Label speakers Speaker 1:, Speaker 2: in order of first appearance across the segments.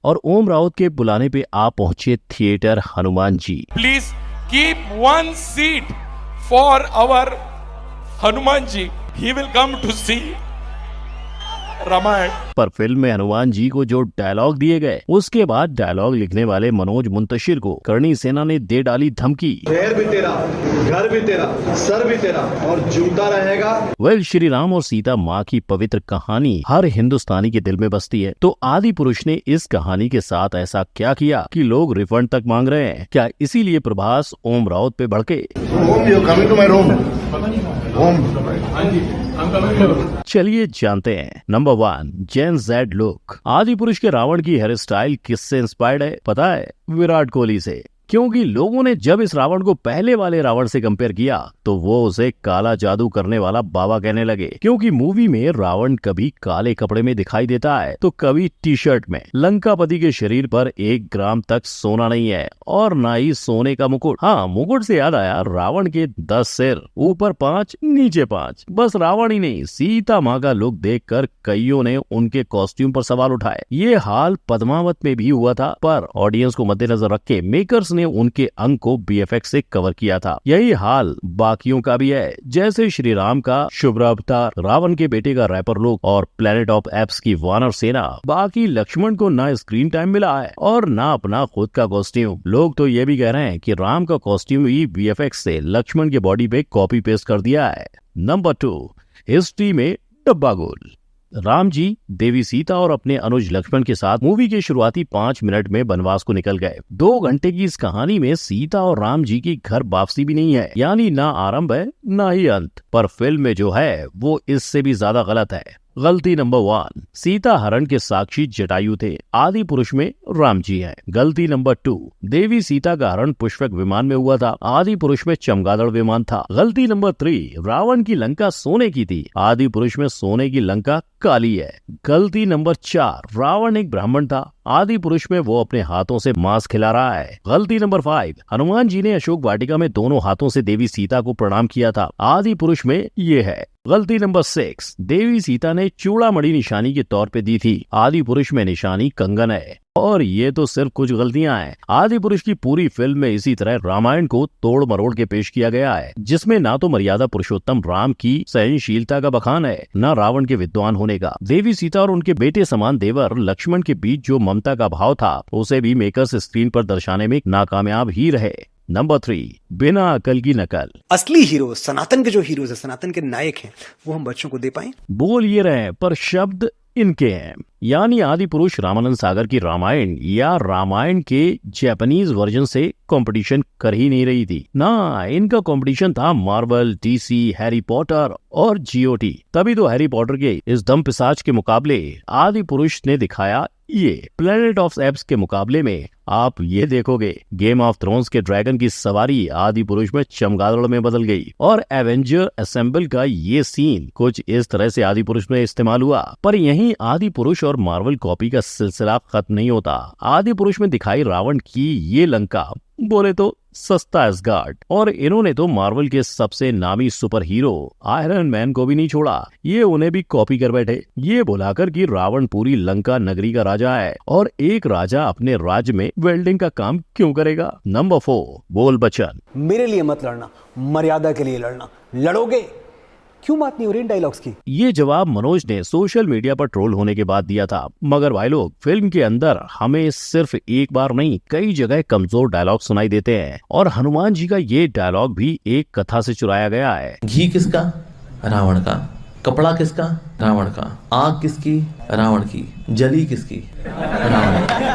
Speaker 1: और ओम राउत के बुलाने पे आ पहुंचे theatre Hanuman ji.
Speaker 2: Please keep one seat for our Hanuman ji, he will come to see Ramayan.
Speaker 1: पर फिल्म में हनुमान जी को जो डायलॉग दिए गए, उसके बाद डायलॉग लिखने वाले मनोज मुंतशिर को करणी सेना ने दे डाली धमकी।
Speaker 3: शहर भी तेरा, घर भी तेरा, सर भी तेरा और जूता रहेगा।
Speaker 1: वेल, श्री राम और सीता माँ की पवित्र कहानी हर हिंदुस्तानी के दिल में बसती है, तो आदि पुरुष ने इस कहानी के साथ ऐसा क्या किया कि लोग रिफंड तक मांग रहे हैं? क्या इसीलिए प्रभास ओम राउत पे भड़के? चलिए जानते हैं। Number 1, gen Z look. आदि पुरुष के रावण की हेयर स्टाइल किससे इंस्पायर्ड है पता है? विराट कोहली से। क्योंकि लोगों ने जब इस रावण को पहले वाले रावण से कंपेयर किया तो वो उसे काला जादू करने वाला बाबा कहने लगे, क्योंकि मूवी में रावण कभी काले कपड़े में दिखाई देता है तो कभी टी शर्ट में। लंकापति के शरीर पर 1 ग्राम तक सोना नहीं है और ना ही सोने का मुकुट। हाँ, मुकुट से याद आया, रावण के 10 सिर, ऊपर 5 नीचे 5। बस रावण ही नहीं, सीता माँ का लुक देखकर कईयों ने उनके कॉस्ट्यूम पर सवाल उठाए। ये हाल पद्मावत में भी हुआ था, पर ऑडियंस को मद्देनजर रख के मेकर्स ने उनके अंग को बीएफएक्स से कवर किया था। यही हाल बाकियों का भी है, जैसे श्री राम का शुभ्र अवतार, रावण के बेटे का रैपर लुक और प्लेनेट ऑफ एप्स की वानर सेना। बाकी लक्ष्मण को ना स्क्रीन टाइम मिला है और ना अपना खुद का कॉस्ट्यूम। लोग तो ये भी कह रहे हैं कि राम का कॉस्ट्यूम ही बीएफएक्स से लक्ष्मण के बॉडी पे कॉपी पेस्ट कर दिया है। नंबर 2, हिस्ट्री में डब्बा गोल। राम जी, देवी सीता और अपने अनुज लक्ष्मण के साथ मूवी के शुरुआती 5 मिनट में वनवास को निकल गए। 2 घंटे की इस कहानी में सीता और राम जी की घर वापसी भी नहीं है, यानी ना आरंभ है ना ही अंत। पर फिल्म में जो है वो इससे भी ज्यादा गलत है। गलती नंबर 1, सीता हरण के साक्षी जटायु थे, आदि पुरुष में राम जी हैं। गलती नंबर 2, देवी सीता का हरण पुष्पक विमान में हुआ था, आदि पुरुष में चमगादड़ विमान था। गलती नंबर 3, रावण की लंका सोने की थी, आदि पुरुष में सोने की लंका काली है। गलती नंबर 4, रावण एक ब्राह्मण था, आदि पुरुष में वो अपने हाथों से मांस खिला रहा है। गलती नंबर 5, हनुमान जी ने अशोक वाटिका में दोनों हाथों से देवी सीता को प्रणाम किया था, आदि पुरुष में ये है। गलती नंबर 6, देवी सीता ने चूड़ामणि निशानी के तौर पे दी थी, आदि पुरुष में निशानी कंगन है। और ये तो सिर्फ कुछ गलतियां हैं। आदि पुरुष की पूरी फिल्म में इसी तरह रामायण को तोड़ मरोड़ के पेश किया गया है, जिसमें ना तो मर्यादा पुरुषोत्तम राम की सहनशीलता का बखान है, न रावण के विद्वान होने का। देवी सीता और उनके बेटे समान देवर लक्ष्मण के बीच जो ममता का भाव था, उसे भी मेकर्स स्क्रीन पर दर्शाने में नाकामयाब ही रहे। नंबर 3, बिना अकल की नकल।
Speaker 4: असली हीरो, सनातन के जो हीरोज है, सनातन के नायक हैं, वो हम बच्चों को दे पाए?
Speaker 1: बोल ये रहे पर शब्द इनके हैं, यानी आदि पुरुष रामानंद सागर की रामायण या रामायण के जापानीज वर्जन से कंपटीशन कर ही नहीं रही थी ना। इनका कंपटीशन था मार्वल, डीसी, हैरी पॉटर और जीओटी। तभी तो हैरी पॉटर के इस दम पिशाच के मुकाबले आदि पुरुष ने दिखाया ये। प्लेनेट ऑफ एप्स के मुकाबले में आप ये देखोगे, गेम ऑफ थ्रोन्स के ड्रैगन की सवारी आदि पुरुष में चमगादड़ में बदल गई। और एवेंजर असेंबल का ये सीन कुछ इस तरह से आदि पुरुष में इस्तेमाल हुआ। पर यहीं आदि पुरुष और मार्वल कॉपी का सिलसिला खत्म नहीं होता। आदि पुरुष में दिखाई रावण की ये लंका बोले तो सस्ता एसगार्ड, और इन्होंने तो मार्वल के सबसे नामी सुपर हीरो आयरन मैन को भी नहीं छोड़ा, ये उन्हें भी कॉपी कर बैठे, ये बुलाकर कि रावण पूरी लंका नगरी का राजा है और एक राजा अपने राज्य में वेल्डिंग का काम क्यों करेगा। नंबर 4, बोल बच्चन।
Speaker 4: मेरे लिए मत लड़ना, मर्यादा के लिए लड़ना। लड़ोगे क्यों बात नहीं हो रही इन डायलॉग्स की?
Speaker 1: ये जवाब मनोज ने सोशल मीडिया पर ट्रोल होने के बाद दिया था। मगर भाई लोग, फिल्म के अंदर हमें सिर्फ एक बार नहीं, कई जगह कमजोर डायलॉग सुनाई देते हैं और हनुमान जी का ये डायलॉग भी एक कथा से चुराया गया है।
Speaker 5: घी किसका? रावण का। कपड़ा किसका? रावण का। आग किसकी? रावण की। जली किसकी? रावण की।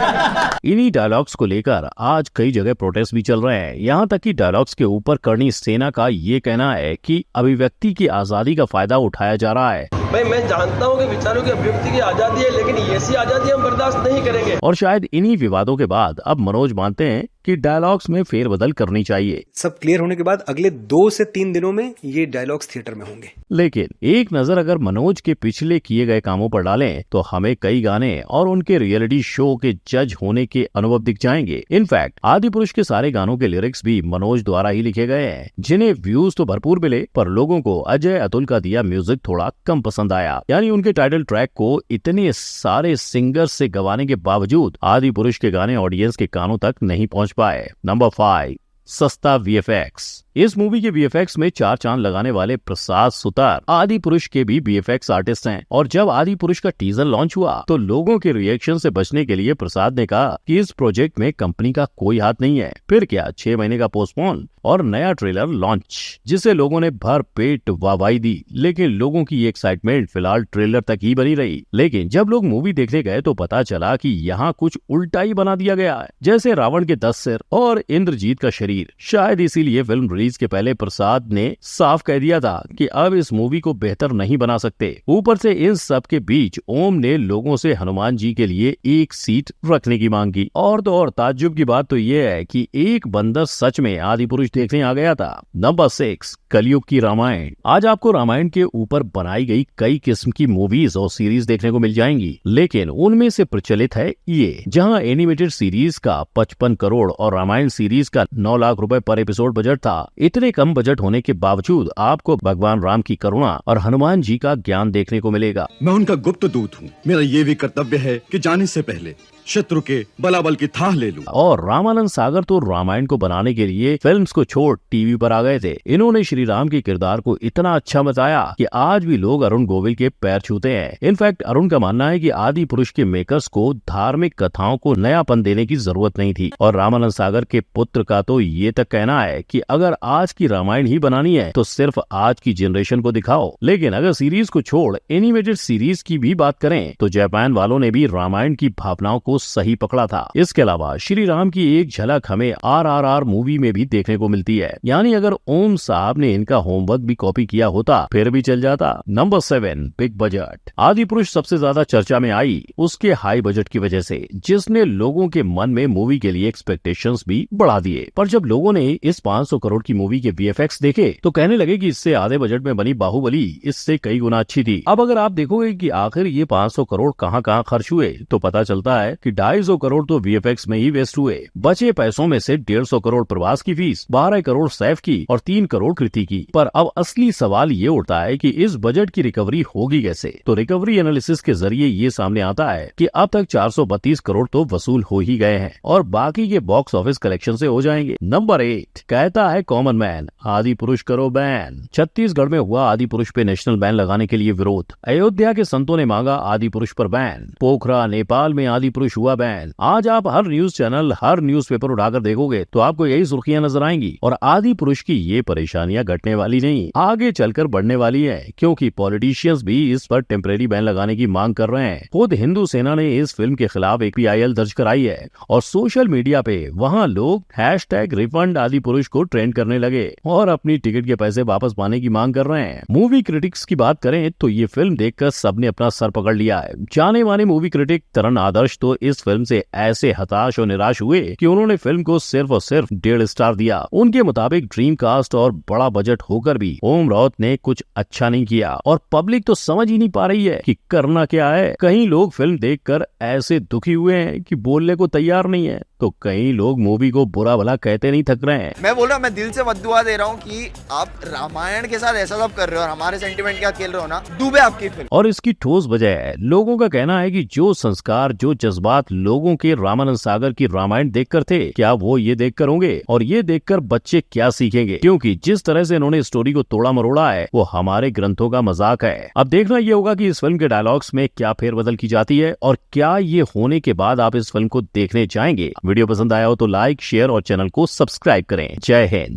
Speaker 1: इन्हीं डायलॉग्स को लेकर आज कई जगह प्रोटेस्ट भी चल रहे हैं। यहाँ तक कि डायलॉग्स के ऊपर करणी सेना का ये कहना है कि अभिव्यक्ति की आजादी का फायदा उठाया जा रहा है।
Speaker 6: भाई मैं जानता हूँ कि विचारों की अभिव्यक्ति की आजादी है, लेकिन ऐसी आजादी हम बर्दाश्त नहीं करेंगे।
Speaker 1: और शायद इन्हीं विवादों के बाद अब मनोज मानते हैं कि डायलॉग्स में फेरबदल करनी चाहिए।
Speaker 4: सब क्लियर होने के बाद अगले 2 से 3 दिनों में ये डायलॉग्स थिएटर में होंगे।
Speaker 1: लेकिन एक नजर अगर मनोज के पिछले किए गए कामों पर डालें तो हमें कई गाने और उनके रियलिटी शो के जज होने के अनुभव दिख जाएंगे। इनफैक्ट आदि पुरुष के सारे गानों के लिरिक्स भी मनोज द्वारा ही लिखे गए हैं, जिन्हें व्यूज तो भरपूर मिले पर लोगों को अजय अतुल का दिया म्यूजिक थोड़ा कम पसंद आया। यानी उनके टाइटल ट्रैक को इतने सारे सिंगर्स से गवाने के बावजूद आदि पुरुष के गाने ऑडियंस के कानों तक नहीं पहुंच पाए। नंबर 5, सस्ता वीएफएक्स। इस मूवी के वीएफएक्स में 4 चांद लगाने वाले प्रसाद सुतार आदि पुरुष के भी वीएफएक्स आर्टिस्ट हैं। और जब आदि पुरुष का टीजर लॉन्च हुआ तो लोगों के रिएक्शन से बचने के लिए प्रसाद ने कहा कि इस प्रोजेक्ट में कंपनी का कोई हाथ नहीं है। फिर क्या 6 महीने का पोस्टपोन और नया ट्रेलर लॉन्च, जिसे लोगों ने भर पेट वाहवाही दी। लेकिन लोगों की एक्साइटमेंट फिलहाल ट्रेलर तक ही बनी रही। लेकिन जब लोग मूवी देखने गए तो पता चला कि यहाँ कुछ उल्टा ही बना दिया गया है, जैसे रावण के 10 सिर और इंद्रजीत का शरीर। शायद इसीलिए फिल्म रिलीज के पहले प्रसाद ने साफ कह दिया था कि अब इस मूवी को बेहतर नहीं बना सकते। ऊपर से इन सब के बीच ओम ने लोगों से हनुमान जी के लिए एक सीट रखने की मांग की। और तो और ताज्जुब की बात तो ये है कि एक बंदर सच में आदि पुरुष देखने आ गया था। नंबर 6, कलयुग की रामायण। आज आपको रामायण के ऊपर बनाई गई कई किस्म की मूवीज और सीरीज देखने को मिल जाएंगी, लेकिन उनमें से प्रचलित है ये, जहां एनिमेटेड सीरीज का 55 करोड़ और रामायण सीरीज का 9 लाख रुपए पर एपिसोड बजट था। इतने कम बजट होने के बावजूद आपको भगवान राम की करुणा और हनुमान जी का ज्ञान देखने को मिलेगा।
Speaker 7: मैं उनका गुप्त दूत हूँ। मेरा ये भी कर्तव्य है कि जाने से पहले शत्रु के बलाबल की थाह ले लूं।
Speaker 1: और रामानंद सागर तो रामायण को बनाने के लिए फिल्म्स को छोड़ टीवी पर आ गए थे। इन्होंने श्री राम के किरदार को इतना अच्छा बताया कि आज भी लोग अरुण गोविल के पैर छूते हैं। इनफैक्ट अरुण का मानना है कि आदि पुरुष के मेकर्स को धार्मिक कथाओं को नयापन देने की जरूरत नहीं थी। और रामानंद सागर के पुत्र का तो ये तक कहना है कि अगर आज की रामायण ही बनानी है तो सिर्फ आज की जनरेशन को दिखाओ। लेकिन अगर सीरीज को छोड़ एनिमेटेड सीरीज की भी बात करें तो जापान वालों ने भी रामायण की भावनाओं को सही पकड़ा था। इसके अलावा श्री राम की एक झलक हमें RRR मूवी में भी देखने को मिलती है। यानी अगर ओम साहब ने इनका होमवर्क भी कॉपी किया होता फिर भी चल जाता। Number 7, big budget. आदि पुरुष सबसे ज्यादा चर्चा में आई उसके हाई बजट की वजह से, जिसने लोगों के मन में मूवी के लिए एक्सपेक्टेशंस भी बढ़ा दिए। पर जब लोगों ने इस 500 करोड़ की मूवी के VFX देखे तो कहने लगे कि इससे आधे बजट में बनी बाहुबली इससे कई गुना अच्छी थी। अब अगर आप देखोगे कि आखिर ये 500 करोड़ कहाँ खर्च हुए तो पता चलता है कि 250 करोड़ तो VFX में ही वेस्ट हुए। बचे पैसों में से 150 करोड़ प्रवास की फीस, 12 करोड़ सैफ की और 3 करोड़ कृति की। पर अब असली सवाल ये उठता है कि इस बजट की रिकवरी होगी कैसे। तो रिकवरी एनालिसिस के जरिए ये सामने आता है कि अब तक 432 करोड़ तो वसूल हो ही गए हैं और बाकी के बॉक्स ऑफिस कलेक्शन से हो जाएंगे। नंबर 8, कहता है कॉमन मैन, आदि पुरुष करो बैन। छत्तीसगढ़ में हुआ आदि पुरुष पे नेशनल बैन लगाने के लिए विरोध। अयोध्या के संतों ने मांगा आदि पुरुष पर बैन। पोखरा नेपाल में आदि पुरुष हुआ बैन। आज आप हर न्यूज चैनल, हर न्यूज़पेपर उठाकर देखोगे तो आपको यही सुर्खियां नजर आएंगी। और आदि पुरुष की ये परेशानियां घटने वाली नहीं, आगे चलकर बढ़ने वाली है, क्योंकि पॉलिटिशियंस भी इस पर टेम्परेरी बैन लगाने की मांग कर रहे हैं। खुद हिंदू सेना ने इस फिल्म के खिलाफ एक PIL दर्ज कराई है और सोशल मीडिया पे वहाँ लोग #रिफंड आदि पुरुष को ट्रेंड करने लगे और अपनी टिकट के पैसे वापस पाने की मांग कर रहे हैं। मूवी क्रिटिक्स की बात करें तो ये फिल्म देखकर सबने अपना सर पकड़ लिया है। जाने माने मूवी क्रिटिक तरण आदर्श तो इस फिल्म से ऐसे हताश और निराश हुए कि उन्होंने फिल्म को सिर्फ और सिर्फ 1.5 स्टार दिया। उनके मुताबिक ड्रीम कास्ट और बड़ा बजट होकर भी ओम राउत ने कुछ अच्छा नहीं किया और पब्लिक तो समझ ही नहीं पा रही है कि करना क्या है। कई लोग फिल्म देखकर ऐसे दुखी हुए हैं कि बोलने को तैयार नहीं है, तो कई लोग मूवी को बुरा भला कहते नहीं थक रहे हैं।
Speaker 8: मैं बोल रहा हूँ, मैं दिल से बद्दुआ दे रहा हूँ कि आप रामायण के साथ ऐसा सब कर रहे हो और हमारे सेंटिमेंट क्या खेल रहे हो ना, डूबे आपकी फिल्म।
Speaker 1: और इसकी ठोस वजह है, लोगों का कहना है कि जो संस्कार, जो जज्बात लोगों के रामानंद सागर की रामायण देखकर थे, क्या वो ये देखकर होंगे? और ये देखकर बच्चे क्या सीखेंगे? क्योंकि जिस तरह से इन्होंने स्टोरी को तोड़ा मरोड़ा है वो हमारे ग्रंथों का मजाक है। अब देखना ये होगा कि इस फिल्म के डायलॉग्स में क्या फेरबदल की जाती है और क्या ये होने के बाद आप इस फिल्म को देखने जाएंगे। वीडियो पसंद आया हो तो लाइक, शेयर और चैनल को सब्सक्राइब करें। जय हिंद।